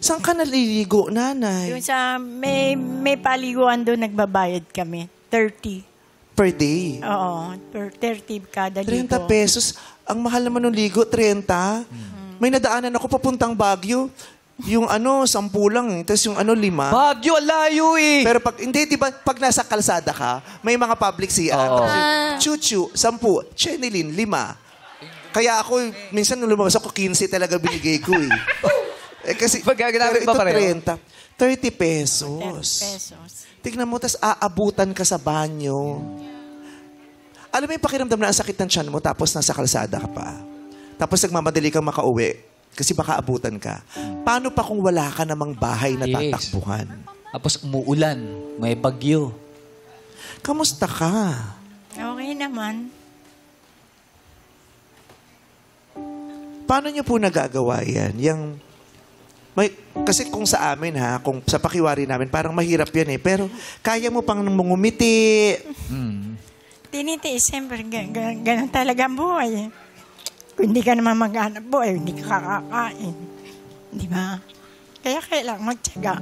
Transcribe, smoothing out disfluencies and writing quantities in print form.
Saan ka naliligo, nanay? Yung sa, may paliguan doon, nagbabayad kami. 30. Per day? Oo, 30 kada 30 ligo. pesos. Ang mahal naman ng ligo, 30. May nadaanan ako papuntang Baguio. Yung 10 lang. Tapos yung 5. Baguio, ang layo eh. Pero pag, hindi, di ba, pag nasa kalsada ka, may mga public CR. Oo. Chuchu, 10. Chenilin, 5. Kaya ako, minsan nung lumabas ako, 15 talaga binigay ko eh. Kasi, Pagkagamit pero pa pareho? 30 pesos. 30 pesos. Tignan mo, tas aabutan ka sa banyo. Alam mo yung pakiramdam na ang sakit ng tiyan mo tapos nasa kalsada ka pa. Tapos nagmamadali kang makauwi kasi baka abutan ka. Paano pa kung wala ka namang bahay na Yes. tatakbuhan? Tapos umuulan, may bagyo. Kamusta ka? Okay naman. Paano niyo po nagagawa yan? Kasi kung sa amin kung sa pakiwari namin, parang mahirap yan eh. Pero kaya mo pang mangumiti. Tinitiis, siyempre, ganun talaga ang buhay. Kung hindi ka naman maghanap buhay, hindi ka kakakain. Di ba? Kaya kailangan magtiyaga.